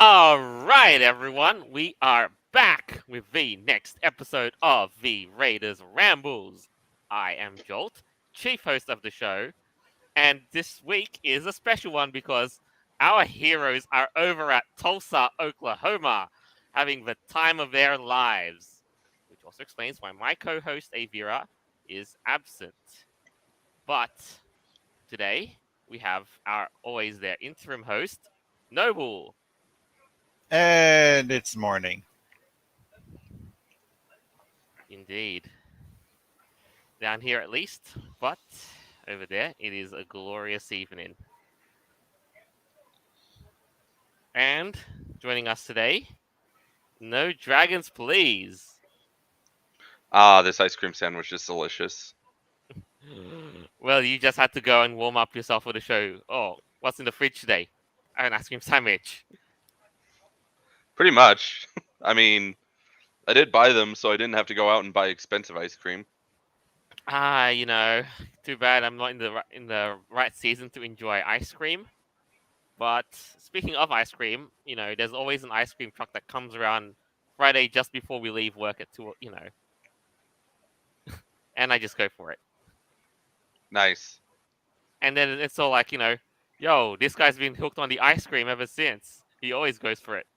All right, everyone, we are back with the next episode of the Raiders Rambles. I am Jolt, chief host of the show, and this week is a special one because our heroes are over at Tulsa, Oklahoma, having the time of their lives, which also explains why my co host Avira is absent. But today, we have our always there interim host, Noble. And it's morning. Indeed. Down here at least, but over there it is a glorious evening. And joining us today, no dragons, please. This ice cream sandwich is delicious. Well, you just had to go and warm up yourself for the show. Oh, what's in the fridge today? An ice cream sandwich. Pretty much. I mean, I did buy them, so I didn't have to go out and buy expensive ice cream. You know, too bad I'm not in the right season to enjoy ice cream. But speaking of ice cream, there's always an ice cream truck that comes around Friday just before we leave work at 2, and I just go for it. Nice. And then it's all like, yo, this guy's been hooked on the ice cream ever since. He always goes for it.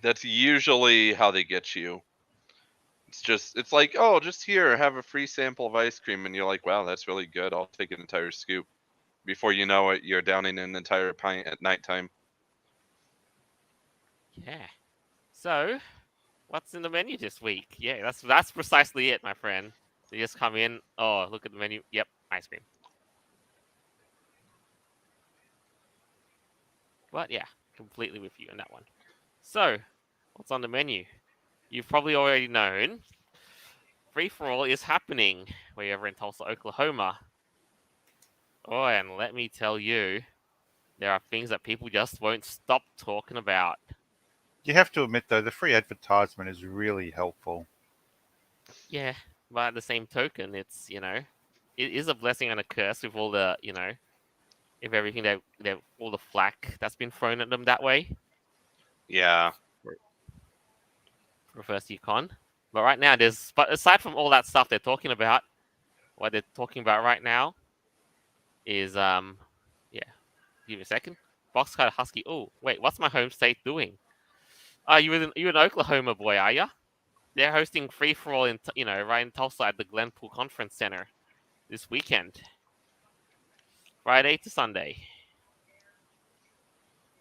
That's usually how they get you. It's like, oh, just here, have a free sample of ice cream, and you're like, wow, that's really good. I'll take an entire scoop. Before you know it, you're downing an entire pint at nighttime. Yeah. So, what's in the menu this week? Yeah, that's precisely it, my friend. They just come in. Oh, look at the menu. Yep, ice cream. But yeah, completely with you on that one. So, what's on the menu? You've probably already known. Free for all is happening. We're over in Tulsa, Oklahoma. Oh, and let me tell you, there are things that people just won't stop talking about. You have to admit, though, the free advertisement is really helpful. Yeah, but at the same token, it is a blessing and a curse with all the, if everything that all the flack that's been thrown at them that way Yeah. for first year con. But right now, but aside from all that stuff they're talking about, what they're talking about right now is yeah. Give me a second. Boxcar Husky. Oh, wait, what's my home state doing? You an Oklahoma boy, are ya? They're hosting free for all in right in Tulsa at the Glenpool Conference Center this weekend, Friday to Sunday.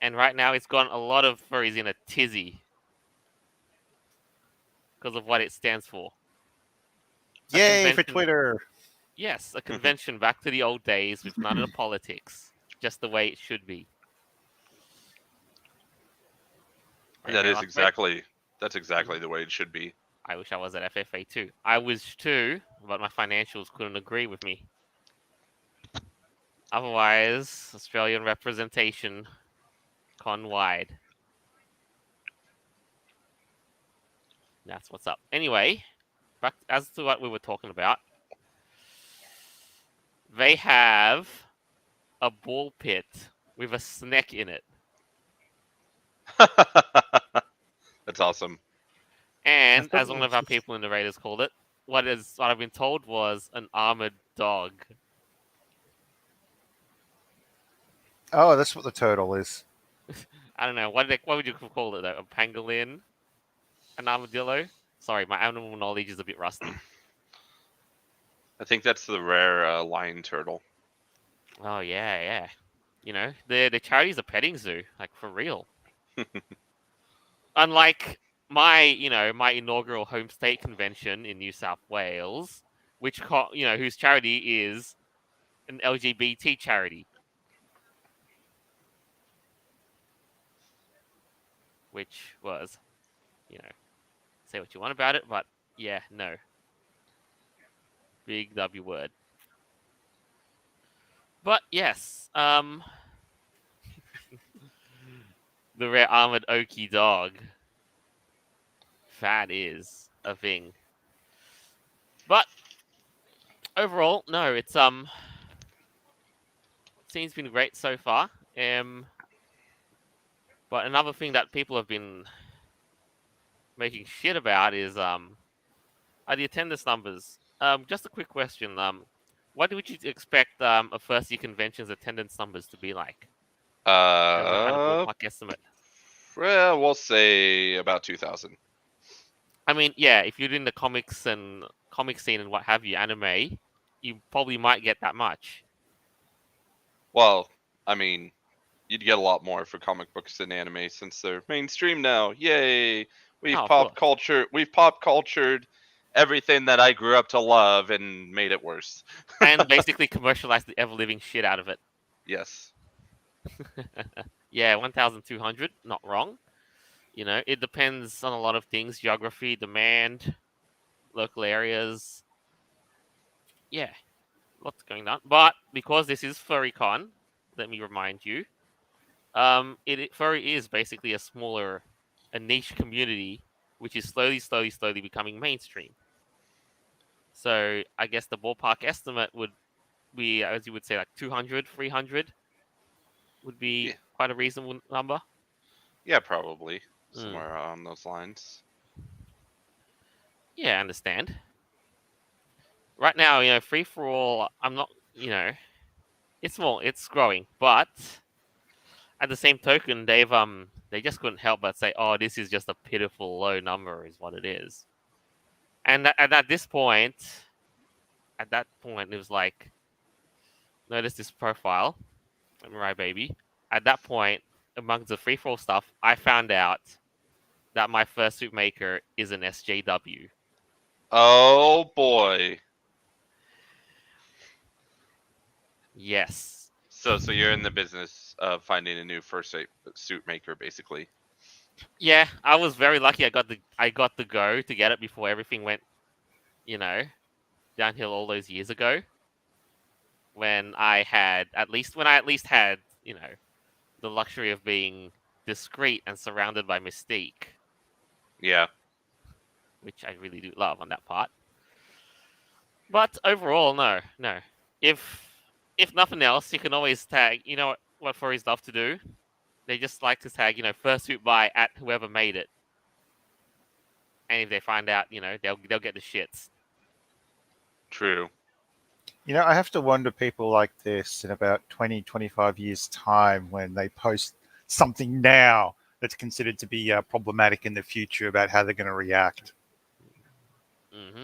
And right now it's got a lot of furries in a tizzy because of what it stands for. A Yay for convention, Twitter! yes, a convention back to the old days with none of the politics, just the way it should be. Right, That my is last mate. that's exactly the way it should be. I wish I was at FFA too. I wish too, but my financials couldn't agree with me. Otherwise, Australian representation con wide. That's what's up. Anyway, back as to what we were talking about, they have a ball pit with a Snek in it, That's awesome. and I as thought one it of was our just... people in the Raiders called it, what I've been told was an armored dog. Oh, that's what the turtle is. I don't know what would you call it though? A pangolin, an armadillo. Sorry, my animal knowledge is a bit rusty. I think that's the rare lion turtle. Oh yeah, yeah. The charity's a petting zoo, like for real. Unlike my inaugural home state convention in New South Wales, whose charity is an LGBT charity, which was, you know, say what you want about it, but yeah, no, big W word. But yes, the rare armored Okie dog, that is a thing. But overall, no, it's scene's been great so far. But another thing that people have been making shit about is are the attendance numbers. Just a quick question. What would you expect a first year convention's attendance numbers to be like? As a kind of Uh, ballpark estimate. well, we'll say about 2,000. I mean, yeah, if you're in the comics and comic scene and what have you, anime, you probably might get that much. Well, I mean, you'd get a lot more for comic books than anime since they're mainstream now. Yay! Oh, of course. We've pop cultured everything that I grew up to love and made it worse. And basically commercialize the ever living shit out of it. Yes. Yeah, 1,200, not wrong. You know, it depends on a lot of things: geography, demand, local areas. Yeah, lots going on. But because this is FurryCon, let me remind you, furry is basically a niche community, which is slowly becoming mainstream. So I guess the ballpark estimate would be, as you would say, like 200, 300 would be Yeah. quite a reasonable number. Yeah, probably Mm. somewhere on those lines. Yeah, I understand. Right now, free for all, I'm not, it's small, it's growing, but at the same token, they just couldn't help but say, "Oh, this is just a pitiful low number," is what it is. And at this point, it was like, notice this profile, Mirai Baby. At that point, amongst the free for all stuff, I found out that my first suit maker is an SJW. Oh boy. Yes. So you're in the business of finding a new suit maker, basically. Yeah, I was very lucky. I got the go to get it before everything went, you know, downhill all those years ago. When I at least had, the luxury of being discreet and surrounded by mystique, Yeah. which I really do love on that part. But overall, no, no. If if nothing else, you can always tag. You know what furries love to do? They just like to tag, first suit buy at whoever made it. And if they find out, they'll get the shits. True. I have to wonder people like this in about 20, 25 years' time when they post something now that's considered to be problematic in the future about how they're going to react. Hmm.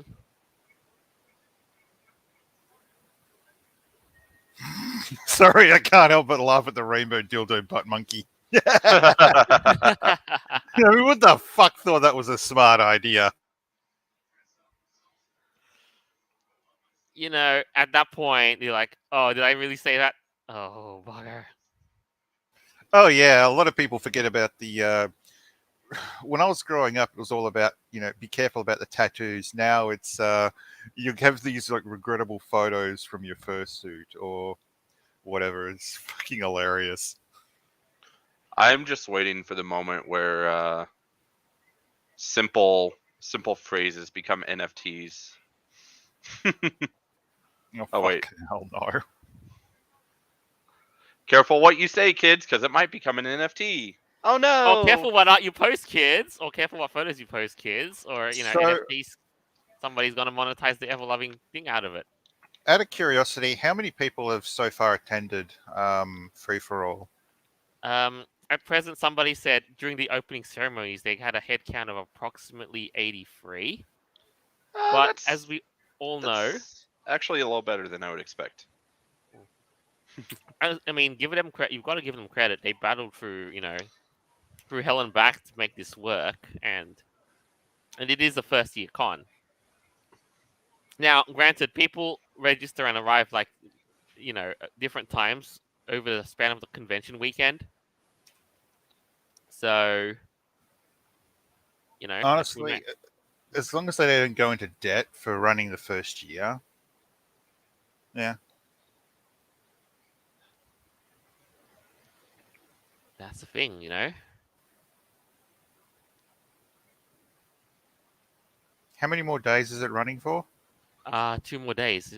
Sorry, I can't help but laugh at the rainbow dildo butt monkey. What the fuck thought that was a smart idea? At that point, you're like, oh, did I really say that? Oh, bugger. Oh yeah, a lot of people forget about the. When I was growing up, it was all about be careful about the tattoos. Now it's you have these like regrettable photos from your fursuit or whatever. It's fucking hilarious. I'm just waiting for the moment where simple phrases become NFTs. Oh Oh fuck wait. hell no. Careful what you say, kids, because it might become an NFT. Oh Or no. careful what art you post, kids. Or careful what photos you post, kids. Or, So, NFTs. Somebody's going to monetize the ever loving thing out of it. out of curiosity, how many people have so far attended Free for All? At present, somebody said during the opening ceremonies they had a head count of approximately 83. But as we all know, That's actually a little better than I would expect. I mean, give them credit. You've got to give them credit. They battled through, through hell and back to make this work, and it is a first year con. Now, granted, people register and arrive like, at different times over the span of the convention weekend. So, as we Honestly, as long as they don't go into debt for running the first year, yeah. that's the thing. How many more days is it running for? 2 more days.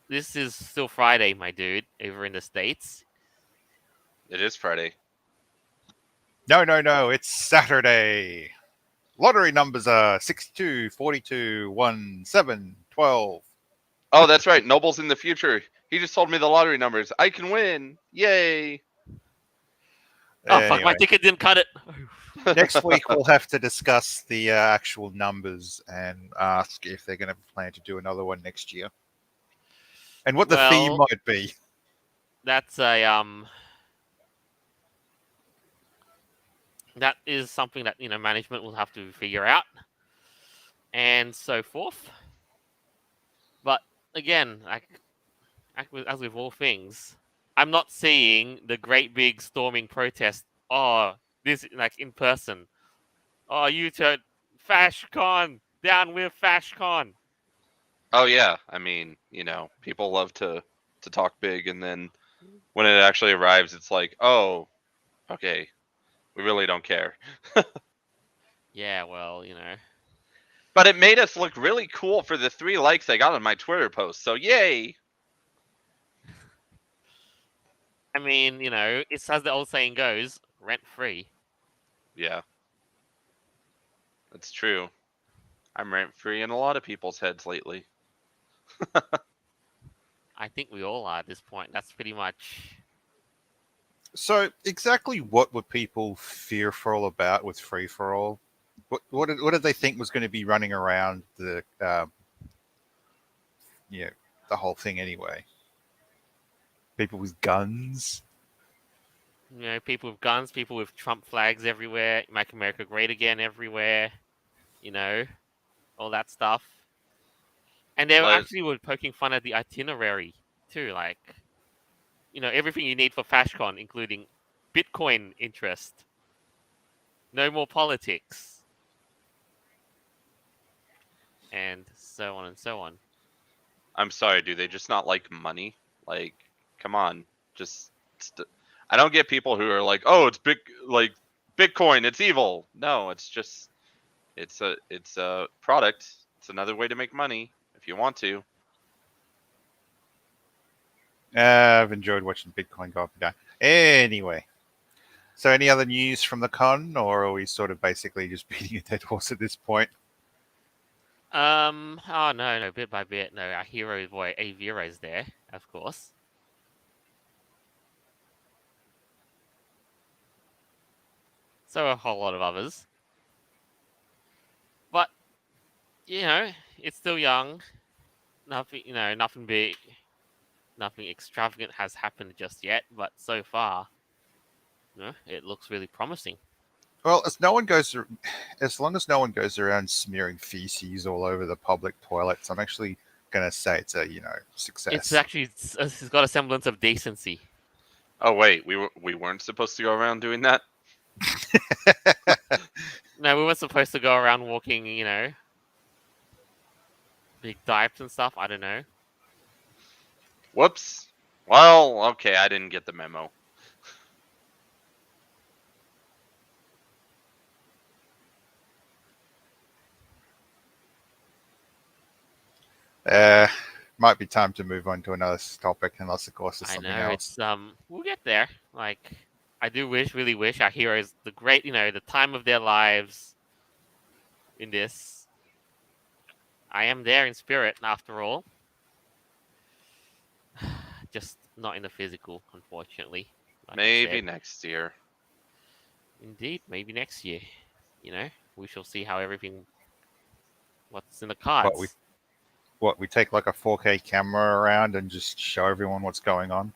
This is still Friday, my dude, over in the States. It is Friday. No. It's Saturday. Lottery numbers are 62, 42, 1, 7, 12. Oh, that's right. Noble's in the future. He just told me the lottery numbers. I can win. Yay. Oh fuck! My Anyway, ticket didn't cut it. next week we'll have to discuss the actual numbers and ask if they're going to plan to do another one next year. And what the theme Well, might be. that's a that is something that management will have to figure out, and so forth. But again, as with all things, I'm not seeing the great big storming protest. Oh, this like in person. Oh, you turn FashCon down with FashCon. Oh yeah. I mean, people love to talk big, and then when it actually arrives, it's like, oh, okay, we really don't care. Yeah, well, But it made us look really cool for the 3 likes I got on my Twitter post. So yay. I mean, it's as the old saying goes, rent free. Yeah, that's true. I'm rent free in a lot of people's heads lately. I think we all are at this point. That's pretty much. So, exactly what were people fearful about with free for all? What did they think was going to be running around the whole thing anyway? People with guns. People with guns, people with Trump flags everywhere, make America great again everywhere, all that stuff. And they But actually were poking fun at the itinerary too, like, everything you need for FashCon, including Bitcoin interest, no more politics, and so on and so on. I'm sorry, do they just not like money? Like, come on, just. I don't get people who are like, oh, it's big, like Bitcoin, it's evil. No, it's just, it's a product. It's another way to make money if you want to. I've enjoyed watching Bitcoin go up and down. Anyway, so any other news from the con, or are we sort of basically just beating a dead horse at this point? Oh no, bit by bit. No, our hero boy Avira's there, of course. So a whole lot of others. But, it's still young. Nothing, nothing big, nothing extravagant has happened just yet. But so far, it looks really promising. Well, as long as no one goes around smearing feces all over the public toilets, I'm actually going to say it's a success. It's got a semblance of decency. Oh wait, we weren't supposed to go around doing that. No, we weren't supposed to go around walking, big dives and stuff. I don't know. Whoops. Well, okay, I didn't get the memo. Might be time to move on to another topic, unless of course there's I something know else. we'll get there. Like, I do really wish our heroes the great, the time of their lives in this. I am there in spirit, after all. Just not in the physical, unfortunately. Like Maybe next year. Indeed, maybe next year. We shall see how what's in the cards. We take like a 4K camera around and just show everyone what's going on?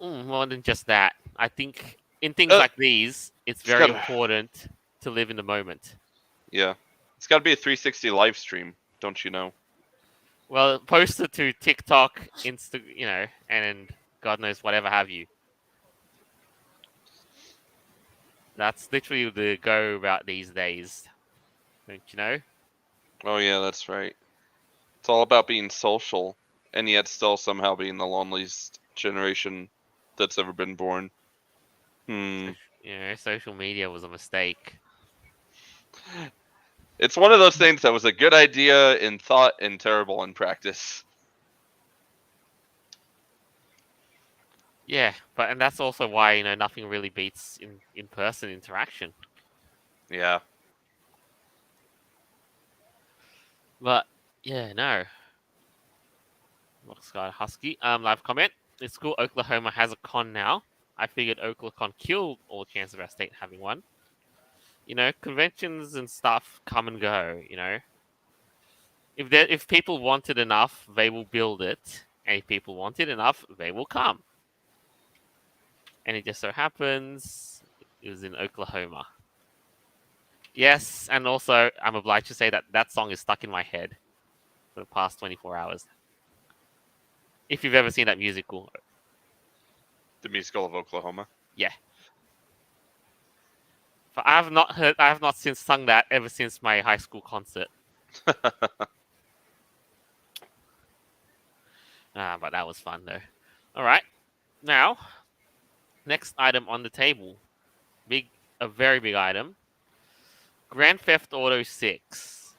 More than just that. I think in things like these, it's very important to live in the moment. Yeah. It's got to be a 360 live stream, don't you know? Well, post it to TikTok, and God knows whatever have you. That's literally the go about these days. Don't you know? Oh yeah, that's right. It's all about being social, and yet still somehow being the loneliest generation that's ever been born. Social media was a mistake. It's one of those things that was a good idea in thought and terrible in practice. Yeah, and that's also why nothing really beats in person interaction. Yeah. But yeah, no. Sky Husky. Live comment. It's cool. Oklahoma has a con now. I figured Oklahoma killed all chance of our state having one. Conventions and stuff come and go. If people want it enough, they will build it, and if people want it enough, they will come. And it just so happens it was in Oklahoma. Yes, and also I'm obliged to say that song is stuck in my head for the past 24 hours. If you've ever seen that musical, The musical of Oklahoma. yeah. But I have not since sung that ever since my high school concert. But that was fun though. All right, now next item on the table, a very big item. Grand Theft Auto 6.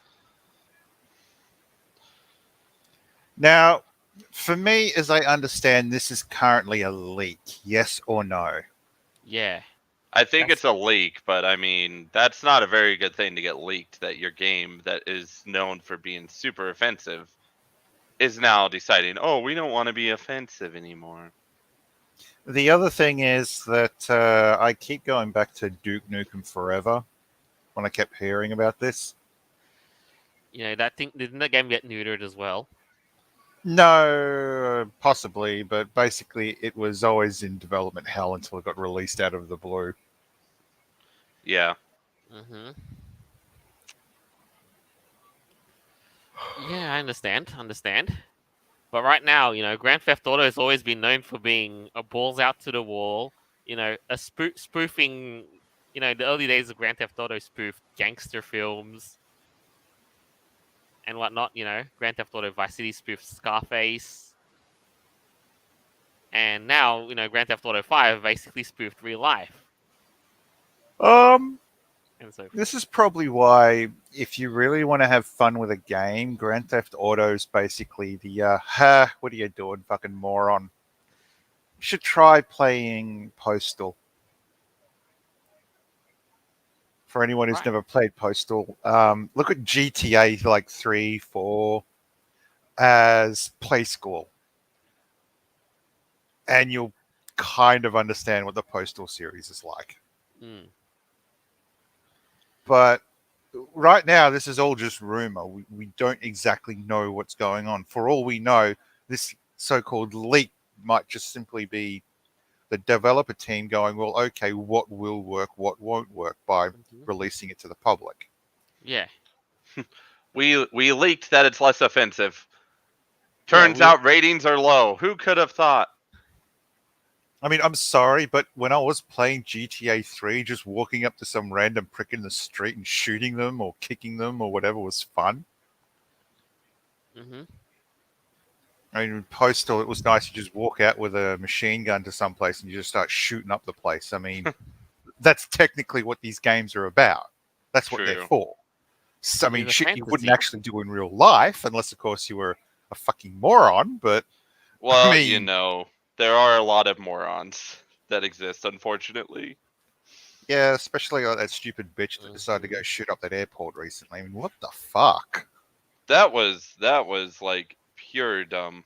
Now, for me, as I understand, this is currently a leak. Yes or no? Yeah. I think That's- it's a leak, but I mean, that's not a very good thing to get leaked, that your game that is known for being super offensive is now deciding, oh, we don't want to be offensive anymore. The other thing is that I keep going back to Duke Nukem Forever when I kept hearing about this. That thing didn't the game get neutered as well? No, possibly, but basically it was always in development hell until it got released out of the blue. Yeah. Mm-hmm. Yeah, I understand. But right now, Grand Theft Auto has always been known for being a balls out to the wall. A spoofing. The early days of Grand Theft Auto spoofed gangster films and whatnot. Grand Theft Auto Vice City spoofed Scarface, and now Grand Theft Auto 5 basically spoofed real life Um, and so this forth. is probably why, if you really want to have fun with a game, Grand Theft Auto is basically the ha, what are you doing, fucking moron? You should try playing Postal. For anyone who's Right. never played Postal, look at GTA like 3, 4 as play school, and you'll kind of understand what the Postal series is like. Mm. But right now, this is all just rumor. We don't exactly know what's going on. For all we know, this so-called leak might just simply be the developer team going, well, okay, what will work, what won't work by Mhm. releasing it to the public. Yeah. We leaked that it's less offensive. Yeah. Turns out ratings are low. Who could have thought? I mean, I'm sorry, but when I was playing GTA 3, just walking up to some random prick in the street and shooting them or kicking them or whatever was fun. Mm-hmm. I mean, in Postal, it was nice to just walk out with a machine gun to some place and you just start shooting up the place. I mean, that's technically what these games are about. That's what they're True. for. So, I It is mean, a shit you wouldn't fantasy. actually do in real life, unless, of course, you were a fucking moron. But, I Well, mean, there are a lot of morons that exist, unfortunately. yeah, especially like that stupid bitch that decided to go Mm-hmm. shoot up that airport recently. I mean, what the fuck? That was like pure dumb.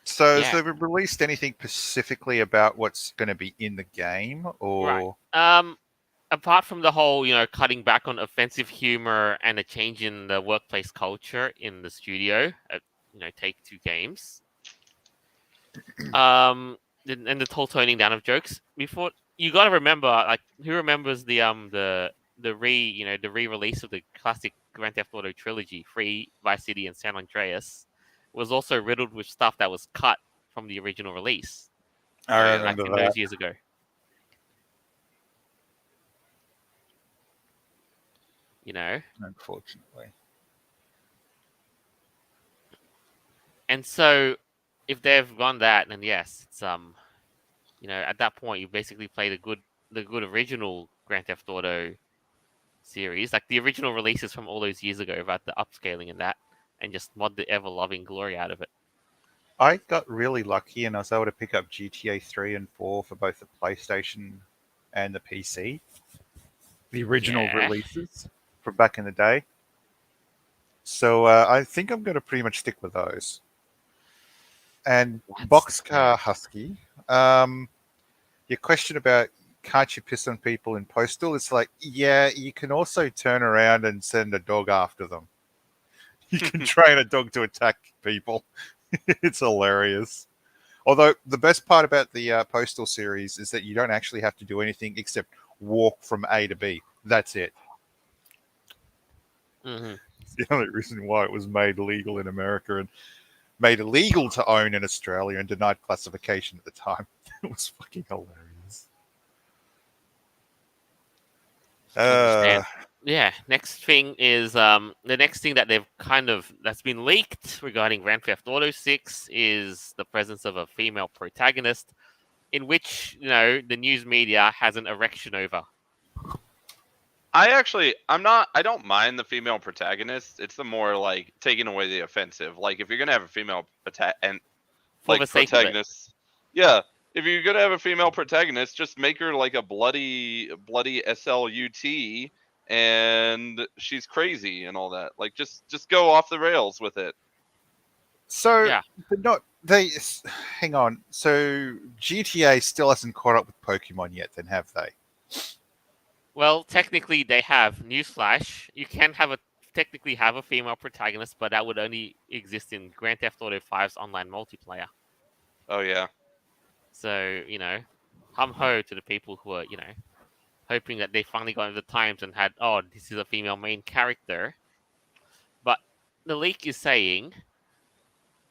So, has Yeah. they released anything specifically about what's going to be in the game, Right. or Apart from the whole, cutting back on offensive humor and a change in the workplace culture in the studio at, Take Two Games. And the whole toning down of jokes. Before you got to remember, like, who remembers the re-release of the classic Grand Theft Auto trilogy, Free, Vice City, and San Andreas, was also riddled with stuff that was cut from the original release I Oh yeah. back remember in that. those years ago. You know, Unfortunately, and so if they've gone that, then yes, it's at that point you basically played the good original Grand Theft Auto series, like the original releases from all those years ago, about the upscaling and that, and just mod the ever loving glory out of it. I got really lucky and I was able to pick up GTA 3 and 4 for both the PlayStation and the PC, the original Yeah, releases from back in the day. So I think I'm going to pretty much stick with those. And that's Boxcar Husky, um, your question about can't you piss on people in Postal? It's like, yeah, you can also turn around and send a dog after them. You can train a dog to attack people. It's hilarious. Although the best part about the Postal series is that you don't actually have to do anything except walk from A to B. That's it. hmm It's the only reason why it was made legal in America and made illegal to own in Australia and denied classification at the time. It was fucking hilarious. Uh, understand. Yeah, next thing is the next thing that they've that's been leaked regarding Grand Theft Auto 6 is the presence of a female protagonist in which, the news media has an erection over. I don't mind the female protagonist. It's the more like taking away the offensive. Like if you're gonna have a female and For the like sake of it. protagonist, yeah. If you're gonna have a female protagonist, just make her like a bloody slut, and she's crazy and all that. Like just go off the rails with it. so, Yeah. but not they. Hang on. So GTA still hasn't caught up with Pokemon yet, then have they? Well, technically they have. Newsflash, you can technically have a female protagonist, but that would only exist in Grand Theft Auto 5's online multiplayer. Oh yeah. So, hum ho to the people who are, hoping that they finally got into the times and had, oh, this is a female main character. But the leak is saying,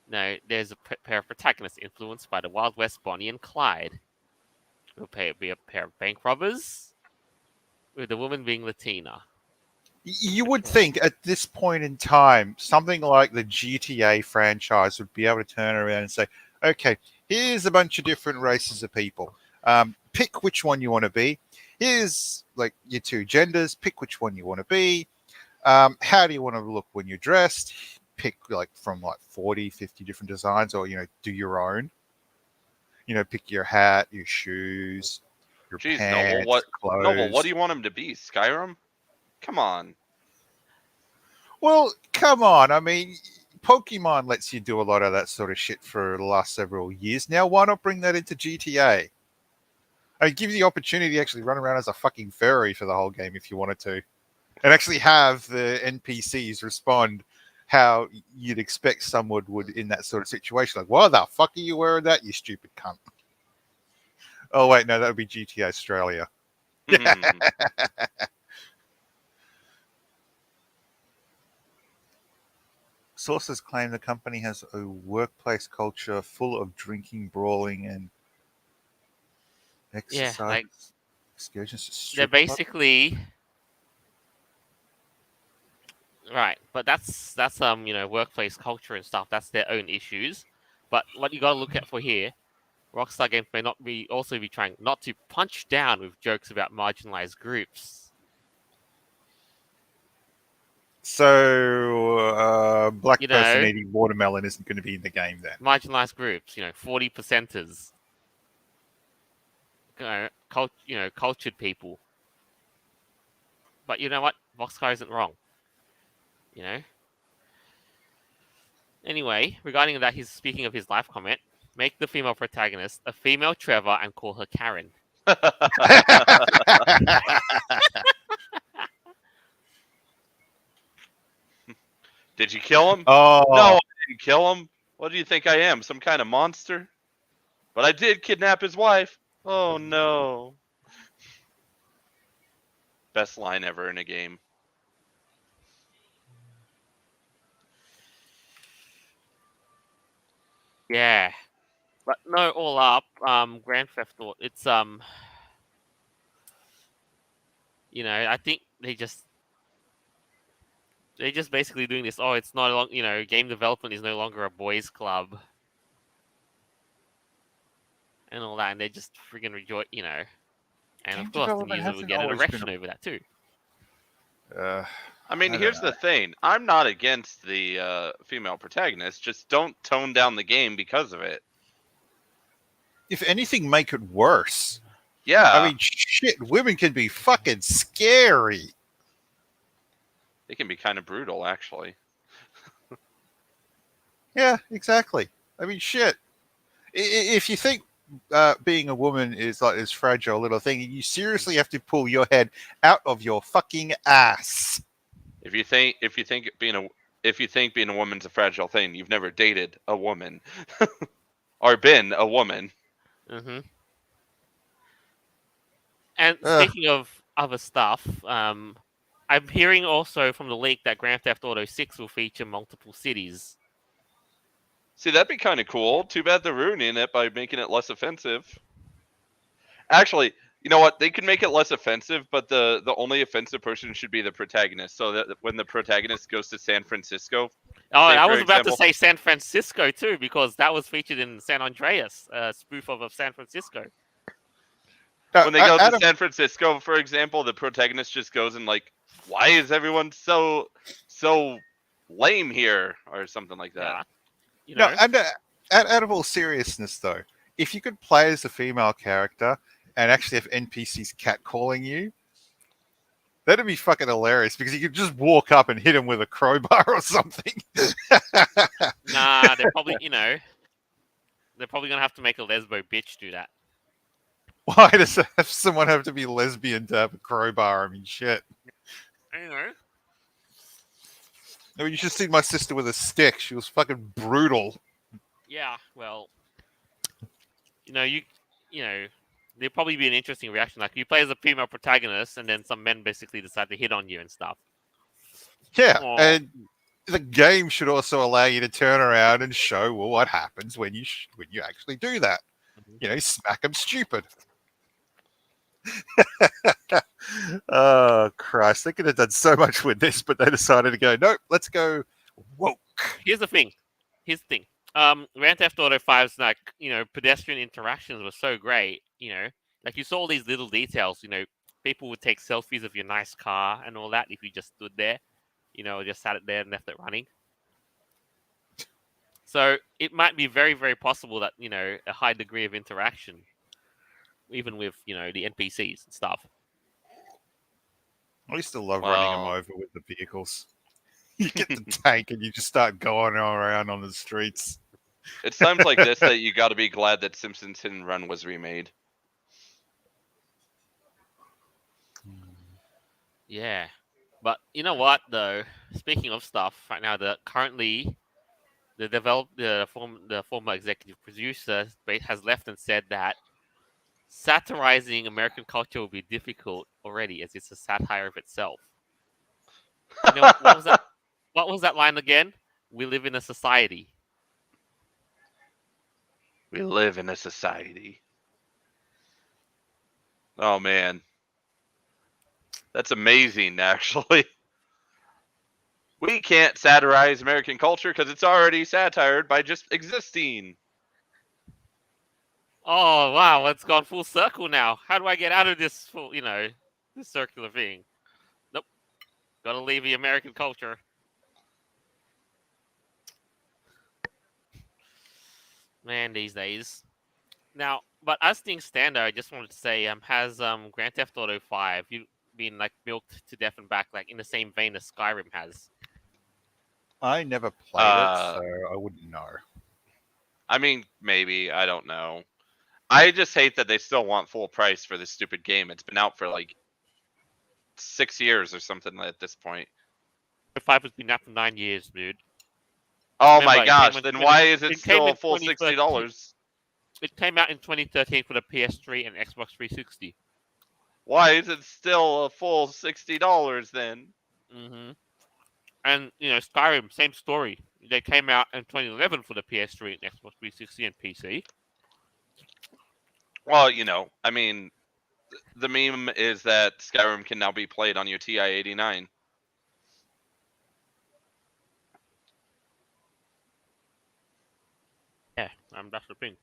no, there's a pair of protagonists influenced by the Wild West Bonnie and Clyde. It'll be a pair of bank robbers, with the woman being Latina. You would think at this point in time, something like the GTA franchise would be able to turn around and say, okay, here's a bunch of different races of people. Pick which one you want to be. Here's like your two genders. Pick which one you want to be. How do you want to look when you're dressed? Pick like from like 40, 50 different designs or, do your own. Pick your hat, your shoes, your Jeez, pants, Noble, what clothes. do you want him to be? Skyrim? Come on. Well, come on. I mean, Pokemon lets you do a lot of that sort of shit for the last several years. Now, why not bring that into GTA? I mean, give you the opportunity to actually run around as a fucking furry for the whole game if you wanted to, and actually have the NPCs respond how you'd expect someone would in that sort of situation. Like, why the fuck are you wearing that, you stupid cunt? Oh, wait, no, that would be GTA Australia. Sources claim the company has a workplace culture full of drinking, brawling, and Yeah, like, exercise excursions to they're strip club. basically right, but that's workplace culture and stuff. That's their own issues. But what you gotta look at for here, Rockstar Games may not be also be trying not to punch down with jokes about marginalized groups. So, black You person know, eating watermelon isn't going to be in the game then. marginalized groups. 40%ers. Cultured people. But you know what? Boxcar isn't wrong. You know. Anyway, regarding that, he's speaking of his live comment. Make the female protagonist a female Trevor and call her Karen. Did you kill him? No, Oh, I didn't kill him. What do you think I am? Some kind of monster? But I did kidnap his wife. Oh no. Best line ever in a game. Yeah, but no, all up, Grand Theft Auto. It's I think they just basically doing this. Oh, it's not long. Game development is no longer a boys' club and all that, and they just freaking rejoice. And game of course, the development user will hasn't get an always been erection over that too. a. I mean, I don't here's the thing. I'm not against the female protagonist. Just don't tone down the game because of it. If anything, make it worse. Yeah. I mean, shit, women can be fucking scary. It can be kind of brutal, actually. Yeah, exactly. I mean, shit. If you think being a woman is like this fragile little thing, you seriously have to pull your head out of your fucking ass. If you think being a woman's a fragile thing, you've never dated a woman or been a woman. Mm-hmm. And Ugh. speaking of other stuff, I'm hearing also from the leak that Grand Theft Auto 6 will feature multiple cities. See, that'd be kind of cool. Too bad they're ruining it by making it less offensive. Actually, you know what? They could make it less offensive, but the only offensive person should be the protagonist. So that when the protagonist goes to San Francisco, Oh, say I for was about to example, say San Francisco too, because that was featured in San Andreas, spoof of San Francisco. when they go to Adam, San Francisco, for example, the protagonist just goes and like, why is everyone so lame here, or something like that. Yeah, you no, know. and out of all seriousness, though, if you could play as a female character and actually have NPCs catcalling you, that'd be fucking hilarious because you could just walk up and hit him with a crowbar or something. Nah, they're probably, they're probably gonna have to make a lesbo bitch do that. Why does someone have to be lesbian to have a crowbar? I mean, shit. You know. I mean, you should see my sister with a stick. She was fucking brutal. Yeah, well, you know, there'd probably be an interesting reaction. Like you play as a female protagonist, and then some men basically decide to hit on you and stuff. Yeah, Aw. and the game should also allow you to turn around and show well what happens when you actually do that. Mhm. You know, smack them stupid. Oh Christ! They could have done so much with this, but they decided to go. Nope, let's go woke. Here's the thing. Grand Theft Auto 5's like, pedestrian interactions were so great. Like you saw all these little details. People would take selfies of your nice car and all that if you just stood there. Just sat it there and left it running. So it might be very, very possible that a high degree of interaction, even with the NPCs and stuff. I used to love running them Well, over with the vehicles. You get the tank and you just start going around on the streets. it's times like this that you got to be glad that Simpsons Hit and Run was remade. Yeah, but you know what though? Speaking of stuff, right now, currently the former executive producer has left and said that satirizing American culture will be difficult already, as it's a satire of itself. What was that? What was that line again? We live in a society. We live in a society. Oh man, that's amazing. Actually, we can't satirize American culture because it's already satired by just existing. Oh wow, it's gone full circle now. How do I get out of this this circular thing? Nope, gotta leave the American culture. Man, these days. Now, but as things stand, I just wanted to say, has Grand Theft Auto 5 you been like milked to death and back, like in the same vein as Skyrim has? I never played it, Uh, so I wouldn't know. I mean, maybe I don't know. I just hate that they still want full price for this stupid game. It's been out for like 6 years or something at this point. 5 has been out for 9 years, dude. Oh Remember, my gosh! Then why is it it came still in a full 2013. $60? It came out in 2013 for the PS3 and Xbox 360. Why is it still a full $60 then? Mm-hmm. And Skyrim, same story. They came out in 2011 for the PS3 and Xbox 360 and PC. Well, I mean, the meme is that Skyrim can now be played on your TI-89. Yeah, that's the thing.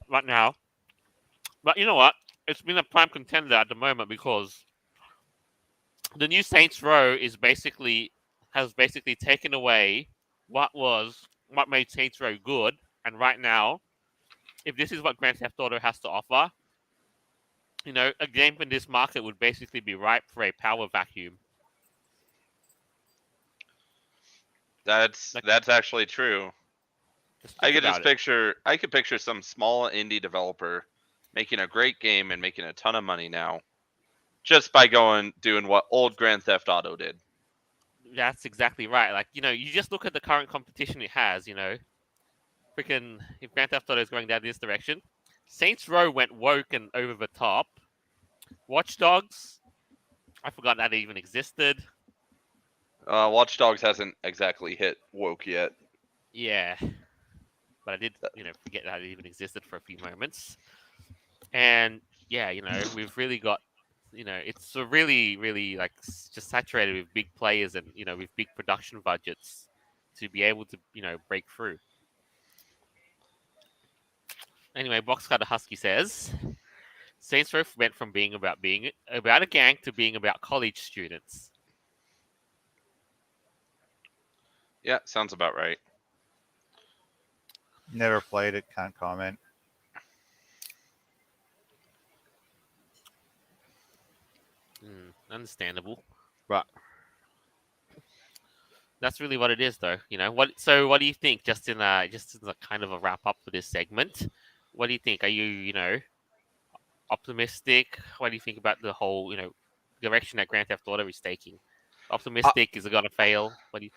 Right now, but you know what? it's been a prime contender at the moment because the new Saints Row has basically taken away what made Saints Row good, and right now, if this is what Grand Theft Auto has to offer, a game in this market would basically be ripe for a power vacuum. Like, That's actually true. just think about it. I could picture some small indie developer making a great game and making a ton of money now just by doing what old Grand Theft Auto did. That's exactly right. Like, you just look at the current competition it has, freaking if Grand Theft Auto is going down this direction, Saints Row went woke and over the top. Watch Dogs, I forgot that even existed. Watch Dogs hasn't exactly hit woke yet. Yeah, but I did, forget that it even existed for a few moments. And yeah, we've really got, it's a really, really like just saturated with big players and with big production budgets to be able to break through. Anyway, Boxcutter Husky says Saints Row went from being about a gang to being about college students. Yeah, sounds about right. Never played it. Can't comment. Understandable, but that's really what it is, though. What do you think? Just in a kind of a wrap up for this segment, what do you think? Are you optimistic? What do you think about the whole direction that Grand Theft Auto is taking? Optimistic? Is it gonna fail? What do you?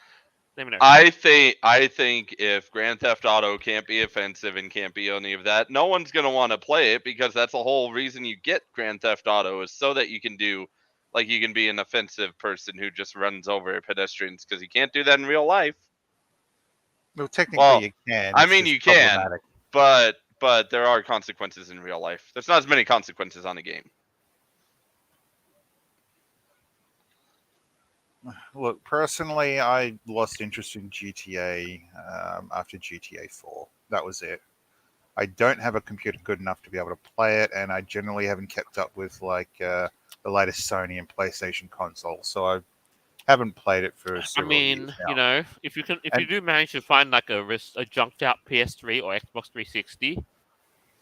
Let me know. I think if Grand Theft Auto can't be offensive and can't be any of that, no one's gonna want to play it because that's the whole reason you get Grand Theft Auto is so that you can be an offensive person who just runs over pedestrians because you can't do that in real life. Well, technically Well, you can. I It's mean just you can, problematic. but there are consequences in real life. There's not as many consequences on a game. Look, personally, I lost interest in GTA after GTA 4. That was it. I don't have a computer good enough to be able to play it, and I generally haven't kept up with the latest Sony and PlayStation consoles, so I haven't played it for I several years mean, now. if you And do manage to find like a junked out PS3 or Xbox 360,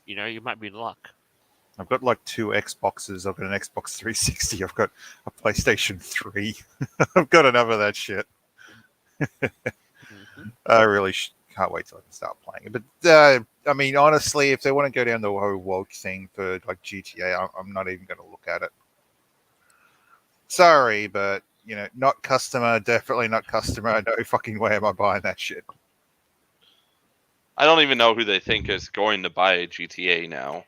you might be in luck. I've got like two Xboxes. I've got an Xbox 360. I've got a PlayStation 3. I've got enough of that shit. I really can't wait till I can start playing it. But I mean, honestly, if they want to go down the whole woke thing for like GTA, I'm not even going to look at it. Sorry, but not customer. Definitely not customer. No fucking way am I buying that shit. I don't even know who they think is going to buy a GTA now.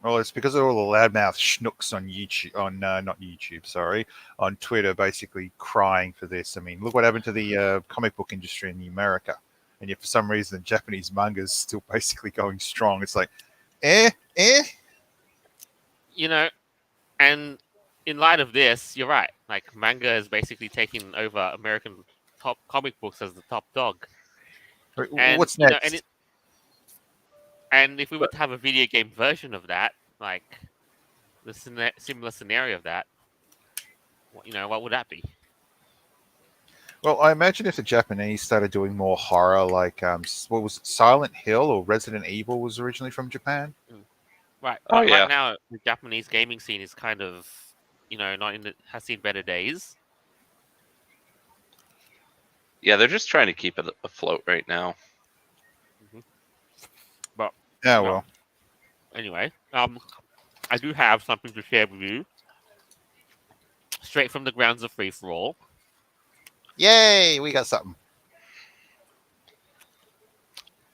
Well, it's because of all the loudmouth schnooks on YouTube, not YouTube, sorry, on Twitter, basically crying for this. I mean, look what happened to the comic book industry in America, and yet for some reason the Japanese manga is still basically going strong. It's like, eh. And in light of this, you're right. Like manga is basically taking over American top comic books as the top dog. And What's next? And if we were to have a video game version of that, like the similar scenario of that, what would that be? Well, I imagine if the Japanese started doing more horror, like what was it, Silent Hill or Resident Evil was originally from Japan. Right. Oh, yeah. Right now, the Japanese gaming scene is kind of, has seen better days. Yeah, they're just trying to keep it afloat right now. But Yeah, well. Anyway, I do have something to share with you, straight from the grounds of Free for All. Yay, we got something.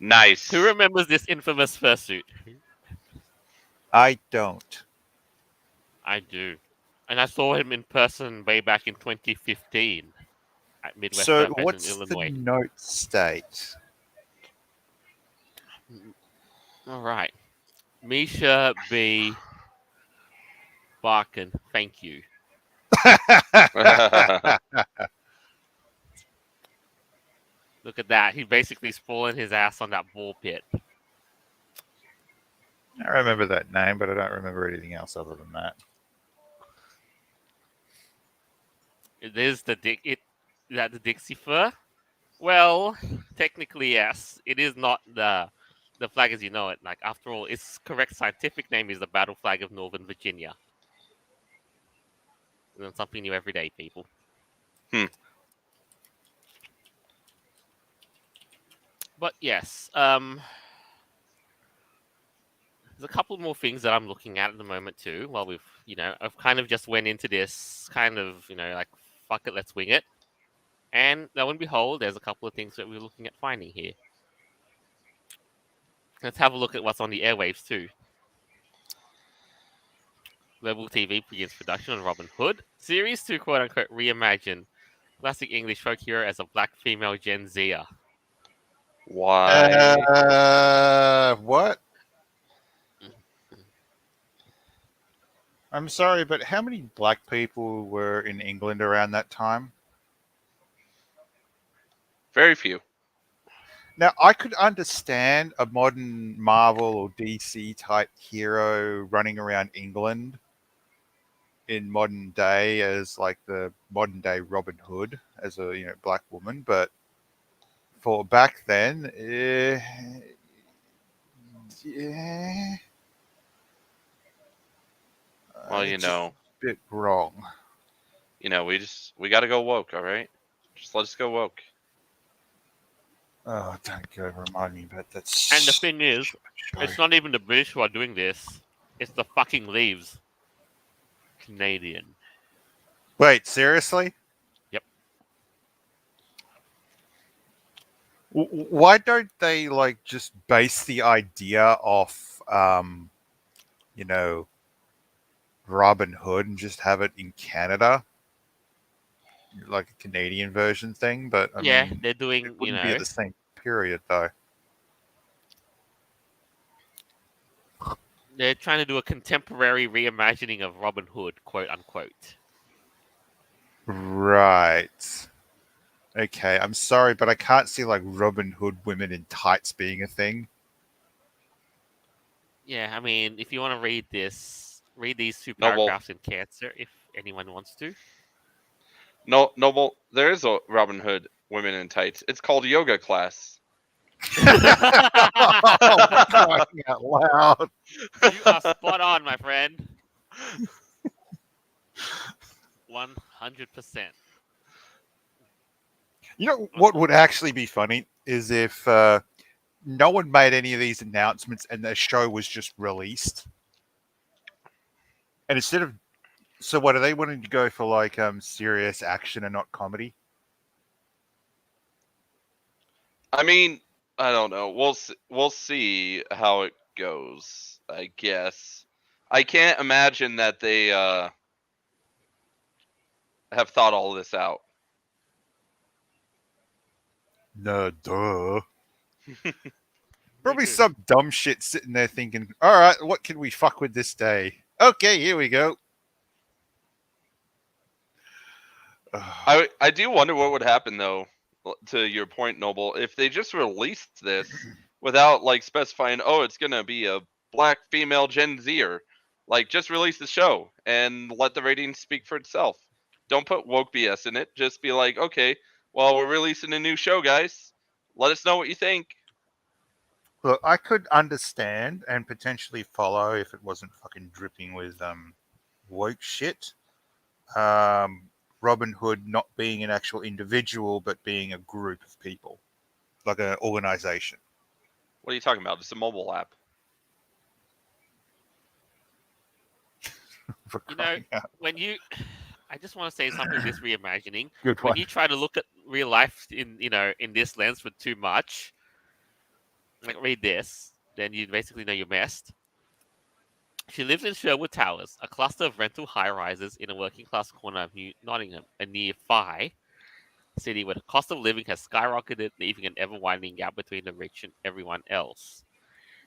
Nice. Who remembers this infamous fursuit? I don't. I do. And I saw him in person way back in 2015 at Midwest So, Fest what's in the Illinois. note state? All right. Misha B. Barkin, thank you. Look at that. He basically spoiling his ass on that ball pit. I remember that name, but I don't remember anything else other than that. It is is that the Dixie fur? Well, technically yes. It is not the flag as you know it. Like after all, its correct scientific name is the battle flag of Northern Virginia. You learn something new every day, people. Hmm. But yes, there's a couple more things that I'm looking at the moment too. While I've kind of just went into this kind of, like fuck it, let's wing it. And lo and behold, there's a couple of things that we're looking at finding here. Let's have a look at what's on the airwaves too. Rebel TV begins production on Robin Hood series to quote unquote reimagine classic English folk hero as a black female Gen Zer. Why? What? I'm sorry, but how many black people were in England around that time? Very few. Now, I could understand a modern Marvel or DC type hero running around England in modern day as like the modern day Robin Hood as a black woman, but for back then, yeah, Well, it's a bit wrong. we got to go woke. All right, just let us go woke. Oh, don't go remind me about that. And the thing is, show. it's not even the British who are doing this. It's the fucking leaves. Canadian. Wait, seriously? Yep. Why don't they like just base the idea off, you know, Robin Hood and just have it in Canada, like a Canadian version thing? But I Yeah, mean, they're it doing, wouldn't be at the same period though. they're trying to do a contemporary reimagining of Robin Hood, quote unquote. Right. Okay, I'm sorry, but I can't see like Robin Hood women in tights being a thing. Yeah, I mean, if you want to read these two Noble, paragraphs in Cancer, if anyone wants to. no, Noble. There is a Robin Hood women in tights. It's called yoga class. Oh, crying out loud. You are spot on, my friend. 100%. You know what would actually be funny is if no one made any of these announcements and the show was just released. And instead of so what are they wanting to go for like serious action and not comedy? I mean, I don't know. We'll see how it goes. I guess. I can't imagine that they have thought all this out. No, duh. Probably Because- some dumb shit sitting there thinking, all right, what can we fuck with this day? Okay, here we go. I do wonder what would happen though. To your point, Noble, if they just released this without like specifying, oh, it's gonna be a black female Gen Zer, like just release the show and let the ratings speak for itself. Don't put woke BS in it. Just be like, okay, well, we're releasing a new show, guys. Let us know what you think. Look, I could understand and potentially follow if it wasn't fucking dripping with woke shit. Robin Hood not being an actual individual, but being a group of people, like an organization. What are you talking about? It's a mobile app. For You know, crying out. I just want to say something with this reimagining. Good When one. you try to look at real life in this lens with too much, like read this, then you basically know you're messed. She lives in Sherwood Towers, a cluster of rental high-rises in a working-class corner of New Nottingham, a nearby city where the cost of living has skyrocketed, leaving an ever-widening gap between the rich and everyone else.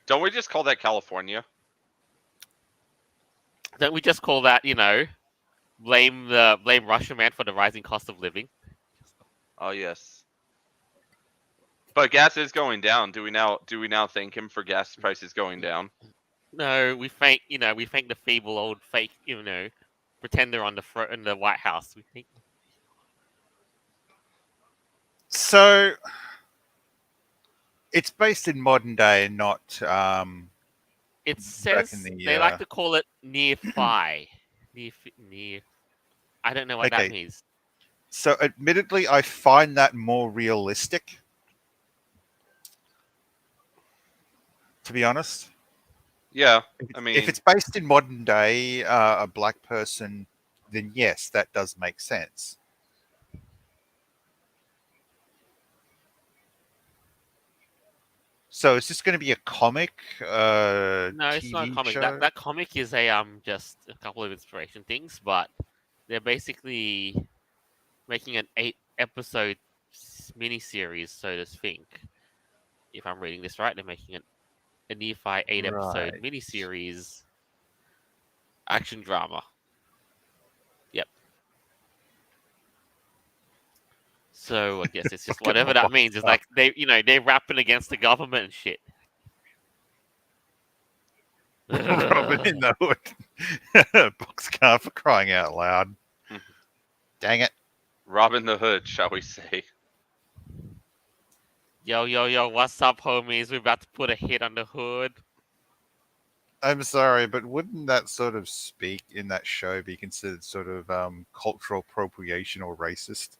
Don't we just call that California? Don't we just call that, blame Russia man for the rising cost of living? Oh yes. But gas is going down. Do we now thank him for gas prices going down? No, we thank the feeble old fake, pretender on the front in the White House. We think So it's based in modern day and not it back in says the. they like to call it near fi, near. I don't know what that Okay, means. so admittedly, I find that more realistic, to be honest. Yeah, I If mean, it's based in modern day, a black person, then yes, that does make sense. So is this going to be a comic, No, it's not a TV comic. That show? that comic is a just a couple of inspiration things, but they're basically making an 8 episode mini series, so to speak. If I'm reading this right, they're making a Nephi 8 episode Right. mini series action drama. Yep. So I guess it's just Look at my whatever that box means. It's car. like they're rapping against the government and shit. Robin in the hood. Boxcar for crying out loud. Dang it. Robin the Hood, shall we say? Yo, yo, yo, what's up, homies? We're about to put a hit on the hood. I'm sorry, but wouldn't that sort of speak in that show be considered sort of cultural appropriation or racist?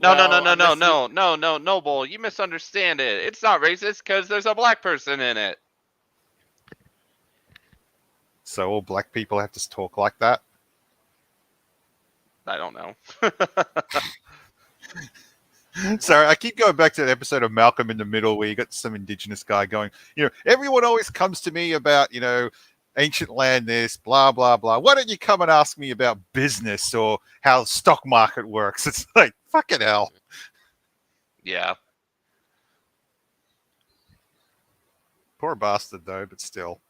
No, no, no, Well, no, no, unless you. no, no, no, Noble. You misunderstand it. It's not racist because there's a black person in it. So all black people have to talk like that? I don't know. Sorry, I keep going back to that episode of Malcolm in the Middle where you got some indigenous guy going, everyone always comes to me about, ancient land this, blah, blah, blah. Why don't you come and ask me about business or how the stock market works? It's like, fucking hell. Yeah. Poor bastard, though, but still.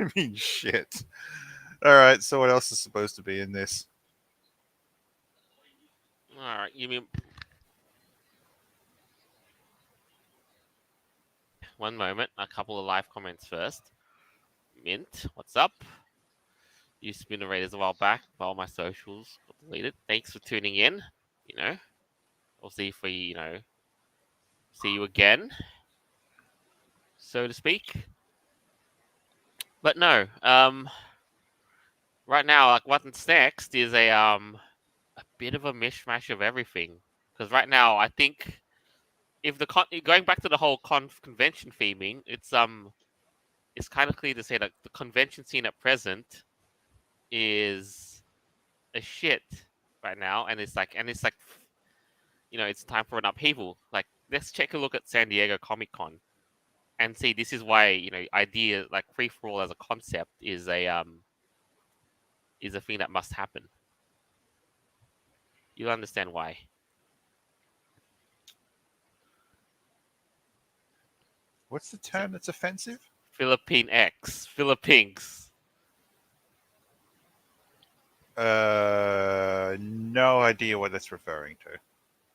I mean, shit. All right, so what else is supposed to be in this? All right, you mean one moment? A couple of live comments first. Mint, what's up? Used to be narrators a while back, but all my socials got deleted. Thanks for tuning in. You know, we'll see if we, see you again, so to speak. But no, right now, like what's next is a bit of a mishmash of everything. Because right now, I think if going back to the whole convention theming, it's kind of clear to say that the convention scene at present is a shit right now, and it's like it's time for an upheaval. Like let's take a look at San Diego Comic Con and see this is why idea like free for all as a concept is a thing that must happen. You'll understand why. What's the term that's offensive? Philippine X, Philippines. No idea what that's referring to.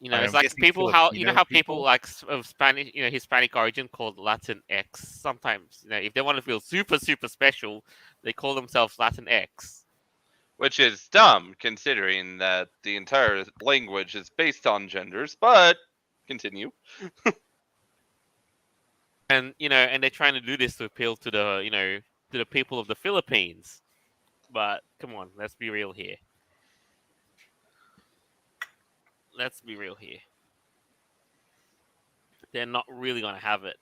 It's I'm like guessing people how Filipino how people people. like of Spanish, Hispanic origin called Latin X. Sometimes, if they want to feel super super special, they call themselves Latin X. Which is dumb considering that the entire language is based on genders, but continue. And and they're trying to do this to appeal to the to the people of the Philippines. But come on, let's be real here. Let's be real here. They're not really gonna have it.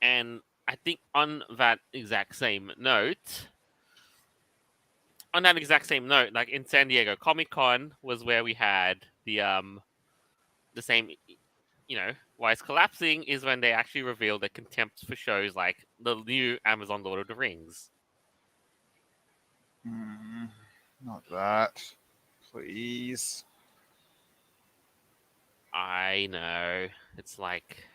And I think on that exact same note, like in San Diego Comic Con was where we had the same, why it's collapsing is when they actually revealed their contempt for shows like the new Amazon Lord of the Rings. Not that. Please. I know. It's like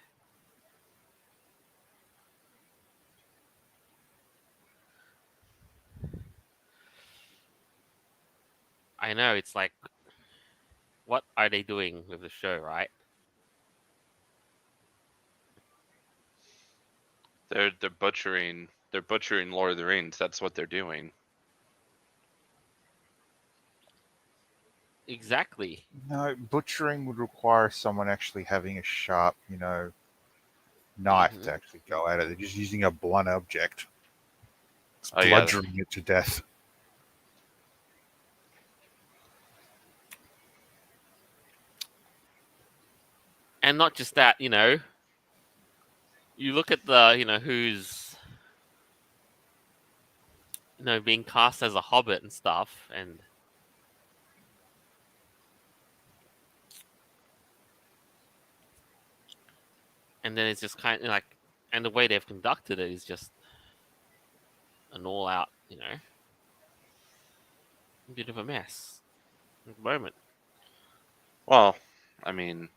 I know, it's like what are they doing with the show, right? They're butchering Lord of the Rings. That's what they're doing. Exactly. No, butchering would require someone actually having a sharp, knife Hmm. to actually go at it. They're just using a blunt object. It's Oh yeah, bludgeoning it to death. And not just that, you look at the, who's, being cast as a hobbit and stuff, and then it's just kind of like, and the way they've conducted it is just an all-out, bit of a mess at the moment. well, I mean,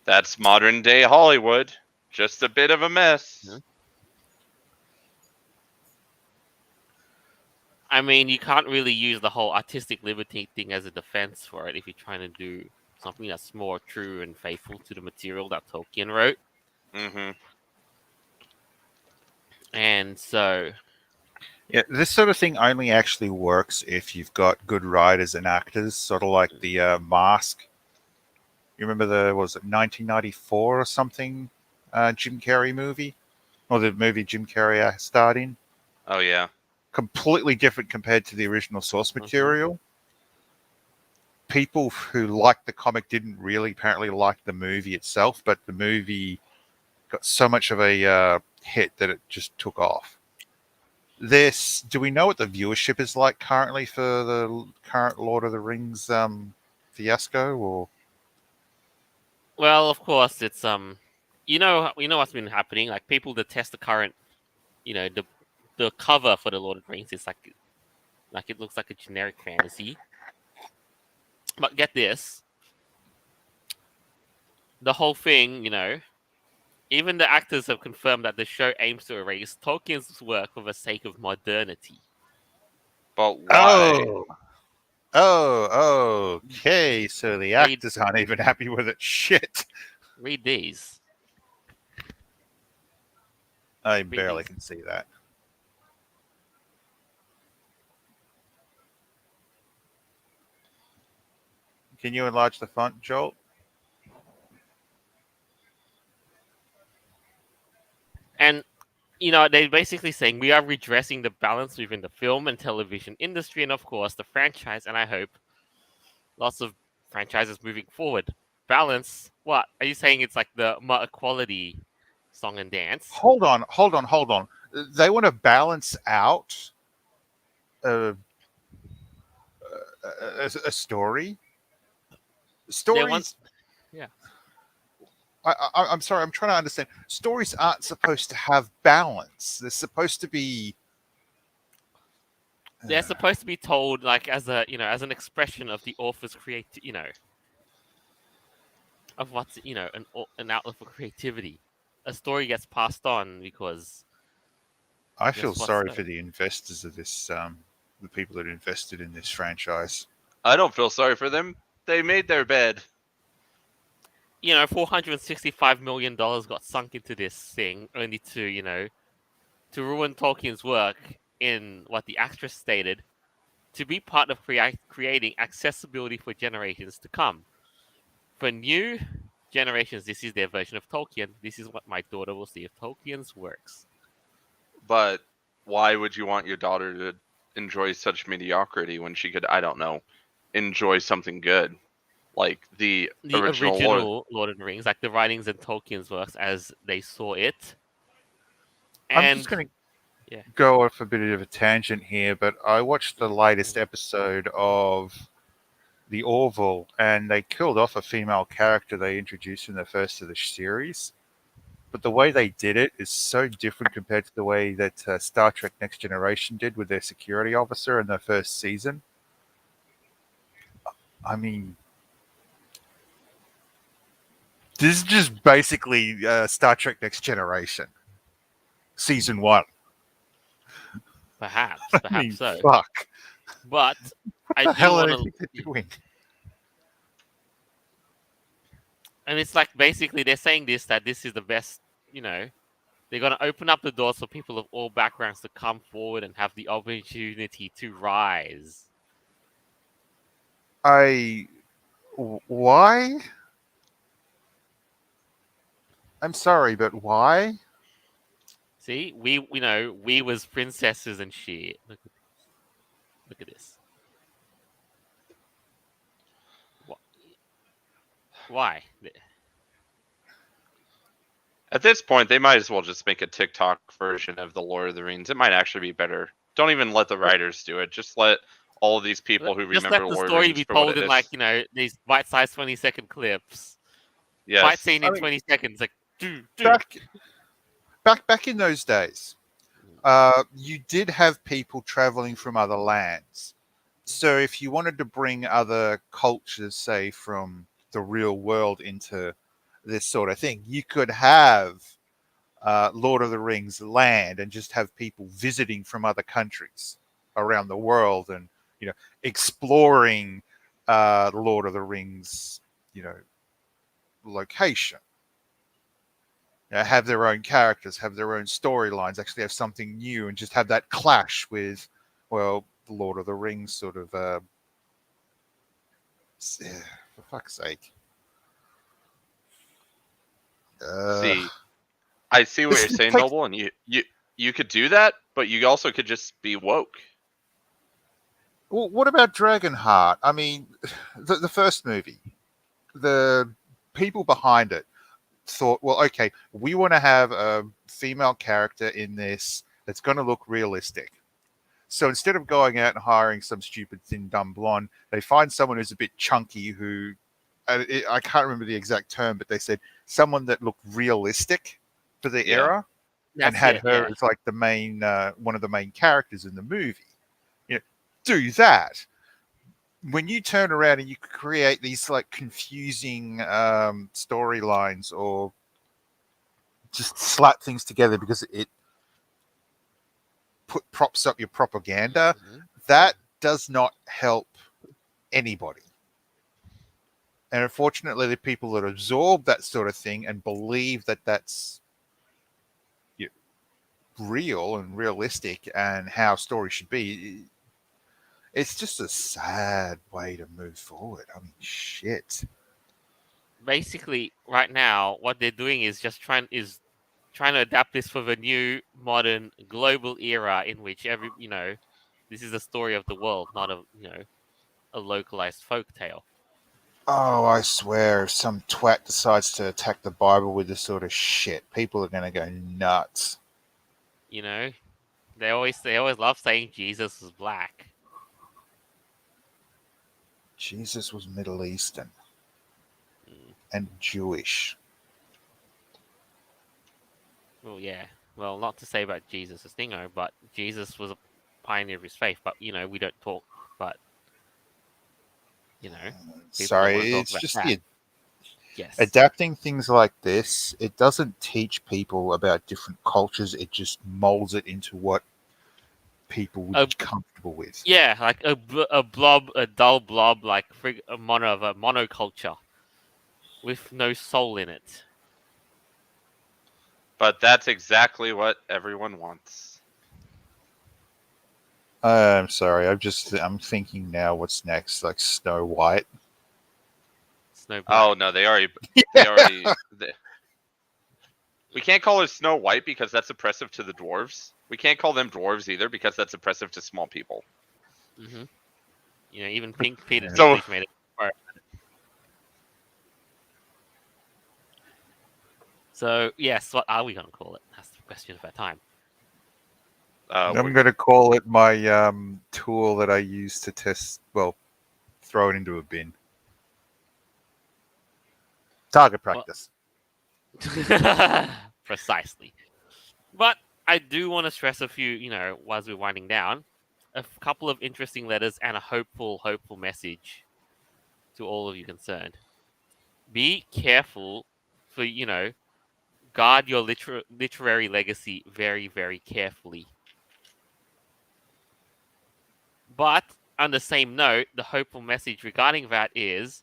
that's modern day Hollywood. Just a bit of a mess. Mhm. I mean, you can't really use the whole artistic liberty thing as a defense for it if you're trying to do something that's more true and faithful to the material that Tolkien wrote. Mm-hmm. And so, Yeah, this sort of thing only actually works if you've got good writers and actors, sort of like the Mask. You remember was it 1994 or something, Jim Carrey movie? Or the movie Jim Carrey starred in? Oh yeah. Completely different compared to the original source mhm. material. People who liked the comic didn't really apparently like the movie itself, but the movie got so much of a hit that it just took off. Do we know what the viewership is like currently for the current Lord of the Rings fiasco? Or Well, of course, it's you know what's been happening. Like people detest the current, the cover for the Lord of the Rings. It's like it looks like a generic fantasy. But get this, the whole thing, even the actors have confirmed that the show aims to erase Tolkien's work for the sake of modernity. But why? oh, okay. So the Read actors aren't even happy with it. Shit, read these. I Read barely these. can see that. Can you enlarge the font, Joel? And they're basically saying we are redressing the balance within the film and television industry, and of course the franchise. And I hope lots of franchises moving forward. Balance. What are you saying? It's like the equality song and dance. Hold on. They want to balance out a, a story. They want, Stories. yeah. I'm sorry. I'm trying to understand. Stories aren't supposed to have balance. They're supposed to be. They're supposed to be told like as a as an expression of the author's of what's an outlet for creativity. A story gets passed on because I feel that's what's sorry for the investors of this. The people that invested in this franchise. I don't feel sorry for them. They made their bed. $465 million got sunk into this thing only to ruin Tolkien's work in what the actress stated to be part of creating accessibility for generations to come. For new generations, this is their version of Tolkien. This is what my daughter will see of Tolkien's works. But why would you want your daughter to enjoy such mediocrity when she could, I don't know, enjoy something good like the The original Lord? original Lord of the Rings, like the writings in Tolkien's works as they saw it. I'm just And going to yeah, go off a bit of a tangent here, but I watched the latest episode of the Orville, and they killed off a female character they introduced in the first of the series. But the way they did it is so different compared to the way that Star Trek Next Generation did with their security officer in the first season. I mean, this is just basically Star Trek Next Generation, season one. perhaps, I perhaps mean, so. fuck. But What I the do hell are want they to, think they're doing? and it's like basically they're saying this that this is the best, They're going to open up the doors for people of all backgrounds to come forward and have the opportunity to rise. Why? I'm sorry, but why? See, we was princesses and shit. Look at this. Why? At this point, they might as well just make a TikTok version of the Lord of the Rings. It might actually be better. Don't even let the writers do it. Just let all of these people who Just remember let the Lord of the story Rings be for what told it in is. these bite-sized 20-second clips. Fight Yes. scene in 20 seconds, like Back in those days, you did have people traveling from other lands. So if you wanted to bring other cultures, say from the real world, into this sort of thing, you could have Lord of the Rings land and just have people visiting from other countries around the world and exploring Lord of the Rings location. Have their own characters, have their own storylines, actually have something new, and just have that clash with, well, the Lord of the Rings sort of. For fuck's sake. See, I see what you're saying, Noble, and you could do that, but you also could just be woke. Well, what about Dragonheart? I mean, the first movie, the people behind it thought, well, okay, we want to have a female character in this that's going to look realistic. So instead of going out and hiring some stupid thin dumb blonde, they find someone who's a bit chunky who, I can't remember the exact term, but they said someone that looked realistic for the era and had her as like the main, one of the main characters in the movie. Do that. When you turn around and you create these like confusing storylines or just slap things together because it props up your propaganda, that does not help anybody. And unfortunately, the people that absorb that sort of thing and believe that that's real and realistic and how stories should be, it's just a sad way to move forward. I mean, shit. Basically, right now, what they're doing is just trying to adapt this for the new, modern, global era in which this is a story of the world, not a localized folk tale. Oh, I swear, if some twat decides to attack the Bible with this sort of shit, people are going to go nuts. They always love saying Jesus was black. Jesus was Middle Eastern and Jewish. Well, yeah. Well, not to say about Jesus as thingo, but Jesus was a pioneer of his faith. But we don't talk. But people sorry, want to talk it's about just that. Yes. Adapting things like this. It doesn't teach people about different cultures. It just molds it into what people would be comfortable with. Yeah, like a dull blob, like a monoculture with no soul in it. But that's exactly what everyone wants. I'm sorry. I'm thinking now. What's next? Like Snow White. Snow Black. Oh no, they already. We can't call her Snow White because that's oppressive to the dwarves. We can't call them dwarves either because that's oppressive to small people. Mm-hmm. Even Pink Peter So made it. So yes, what are we gonna call it? That's the question of our time. I'm going to call it my tool that I use to test. Well, throw it into a bin. Target practice. Precisely. But I do want to stress a few, as we're winding down, a couple of interesting letters and a hopeful message to all of you concerned. Be careful for, guard your literary legacy very, very carefully. But on the same note, the hopeful message regarding that is,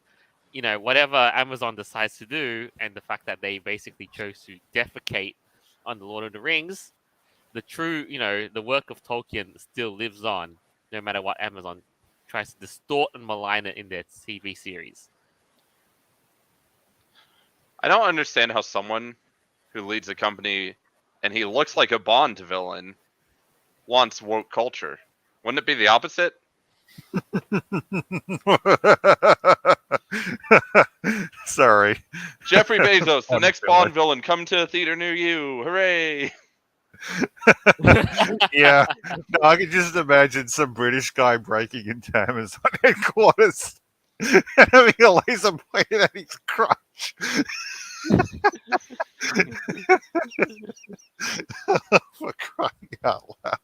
whatever Amazon decides to do, and the fact that they basically chose to defecate on the Lord of the Rings, the true, the work of Tolkien still lives on, no matter what Amazon tries to distort and malign it in their TV series. I don't understand how someone who leads a company and he looks like a Bond villain wants woke culture. Wouldn't it be the opposite? Sorry. Jeffrey Bezos, the Bond next villain. Bond villain, come to a theater near you. Hooray! Yeah. No, I can just imagine some British guy breaking into Amazon headquarters and having a laser pointed at his crotch. For crying out loud.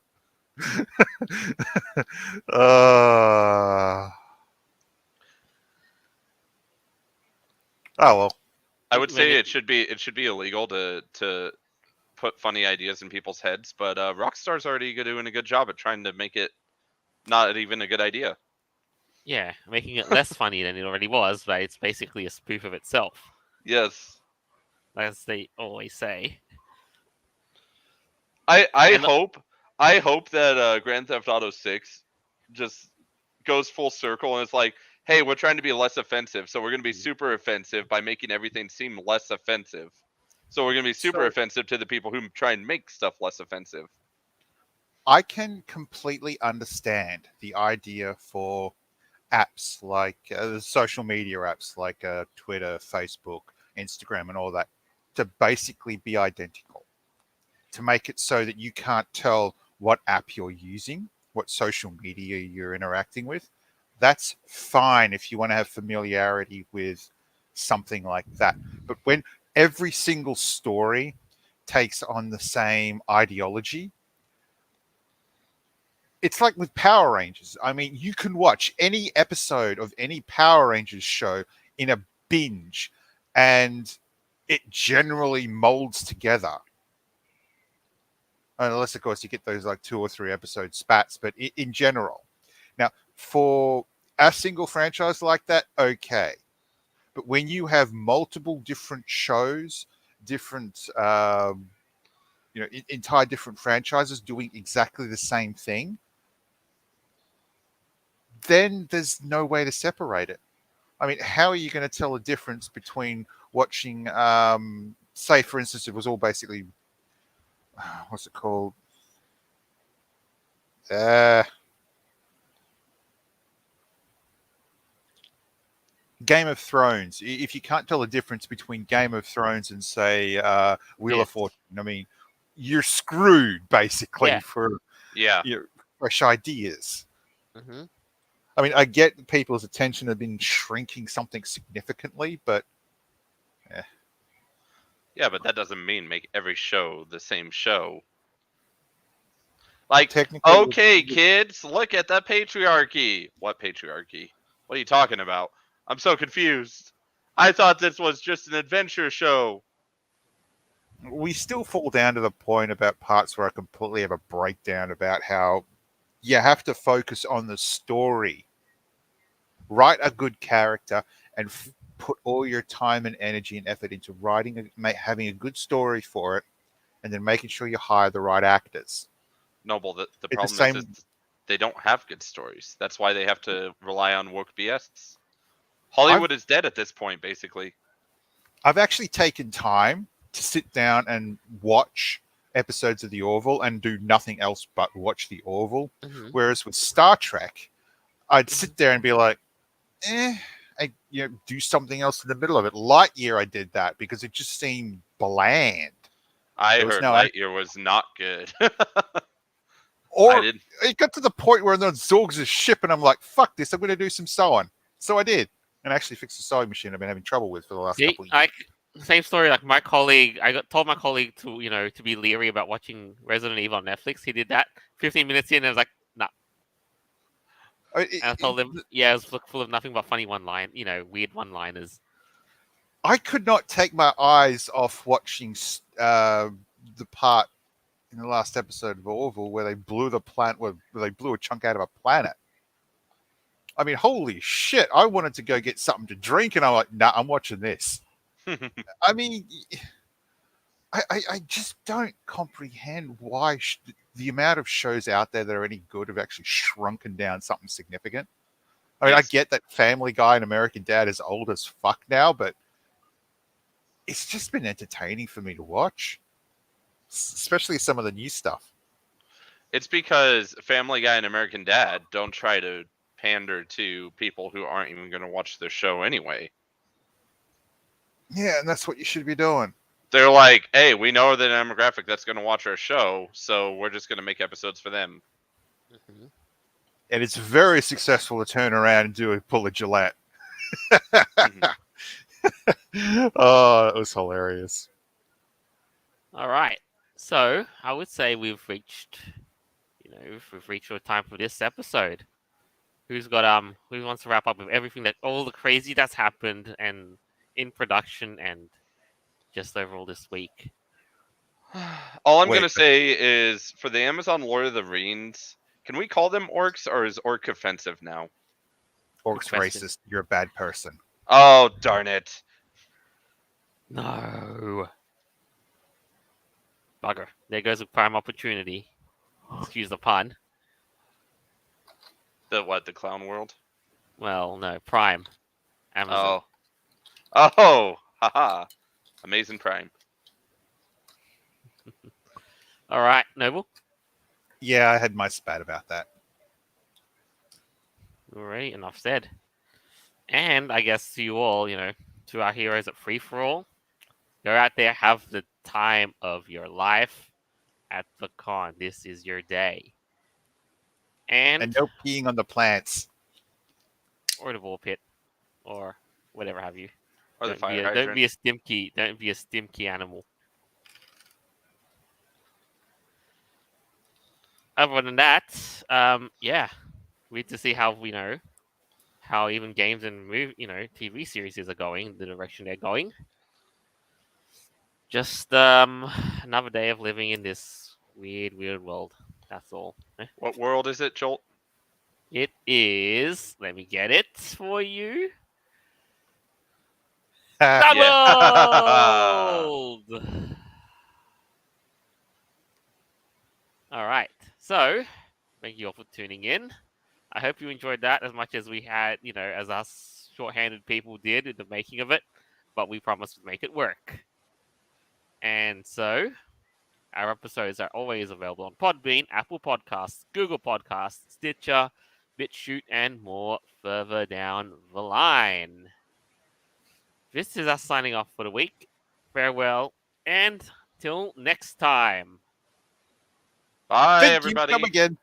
Oh well. I would say Maybe- it should be illegal to put funny ideas in people's heads, but Rockstar's already doing a good job at trying to make it not even a good idea. Yeah, making it less funny than it already was, but it's basically a spoof of itself, Yes. as they always say. I And hope that Grand Theft Auto 6 just goes full circle and it's like, hey, we're trying to be less offensive, so we're going to be super offensive by making everything seem less offensive. So we're going to be super So- offensive to the people who try and make stuff less offensive. I can completely understand the idea for apps like social media apps like Twitter, Facebook, Instagram, and all that to basically be identical, to make it so that you can't tell what app you're using, what social media you're interacting with. That's fine if you want to have familiarity with something like that. But when every single story takes on the same ideology, it's like with Power Rangers. I mean, you can watch any episode of any Power Rangers show in a binge and it generally molds together. Unless, of course, you get those like 2 or 3 episode spats, but in general. Now, for a single franchise like that, okay. But when you have multiple different shows, different, entire different franchises doing exactly the same thing, then there's no way to separate it. I mean, how are you going to tell the difference between watching, say, for instance, it was all basically, what's it called? Game of Thrones. If you can't tell the difference between Game of Thrones and, say, Wheel of Yes. Fortune, I mean, you're screwed basically Yeah. for Yeah. fresh ideas. Mm-hmm. I mean, I get people's attention have been shrinking something significantly, but Yeah, but that doesn't mean make every show the same show. Like, technically, okay, kids, look at the patriarchy. What patriarchy? What are you talking about? I'm so confused. I thought this was just an adventure show. we still fall down to the point about parts where I completely have a breakdown about how you have to focus on the story, write a good character, and put all your time and energy and effort into writing, having a good story for it, and then making sure you hire the right actors. No, well, the It's the problem same. is they don't have good stories. That's why they have to rely on woke BS. Hollywood is dead at this point, basically. I've actually taken time to sit down and watch episodes of The Orville and do nothing else but watch The Orville. Mm-hmm. Whereas with Star Trek, I'd sit there and be like, do something else in the middle of it. Lightyear, I did that because it just seemed bland. I There was heard no Lightyear was not good. Or I did. it got to the point where the Zorgs is ship, and I'm like, fuck this, I'm going to do some sewing. So I did, and actually fixed the sewing machine I've been having trouble with for the last See, couple of years. same story. Like my colleague, told my colleague to be leery about watching Resident Evil on Netflix. He did that. 15 minutes in, and I was like, nah. And I told him, yeah, it was full of nothing but funny weird one-liners. I could not take my eyes off watching the part in the last episode of Orville where they blew the planet, where they blew a chunk out of a planet. I mean, holy shit! I wanted to go get something to drink, and I'm like, nah, I'm watching this. I mean, I just don't comprehend why the amount of shows out there that are any good have actually shrunken down something significant. I mean, I It's get that Family Guy and American Dad is old as fuck now, but it's just been entertaining for me to watch, especially some of the new stuff. it's because Family Guy and American Dad don't try to pander to people who aren't even going to watch their show anyway. Yeah, and that's what you should be doing. They're like, hey, we know the demographic that's going to watch our show, so we're just going to make episodes for them. Mhm. And it's very successful to turn around and pull a Gillette. Mhm. Oh, it was hilarious. All right. So I would say we've reached, we've reached our time for this episode. Who wants to wrap up with everything all the crazy that's happened and in production and just overall this week? All I'm going Wait, to say is for the Amazon Lord of the Rings, can we call them orcs or is orc offensive now? orc's question. racist. You're a bad person. Oh, darn it. No. Bugger. There goes a prime opportunity. Excuse the pun. The what? The clown world? Well, no, Prime. Amazon. Oh, haha. Amazing Prime. All right, Noble. Yeah, I had my spat about that. Alright, enough said. And I guess to you all, to our heroes at Free For All, go out there, have the time of your life at the con. This is your day. And no peeing on the plants. Or the ball pit, or whatever have you. Or the Don't fire be hydrant. a stimky. Don't be a stimky animal. Other than that, yeah, we need to see how how even games and TV series are going, the direction they're going. Just another day of living in this weird world. That's all. What world is it, Jolt? It is. Let me get it for you. Yeah. Doubled. All right. So, thank you all for tuning in. I hope you enjoyed that as much as we had, as us short-handed people did in the making of it. But we promised to make it work. And so, our episodes are always available on Podbean, Apple Podcasts, Google Podcasts, Stitcher, BitChute, and more further down the line. This is us signing off for the week. Farewell, and till next time. Bye, Thank you. everybody. Come again.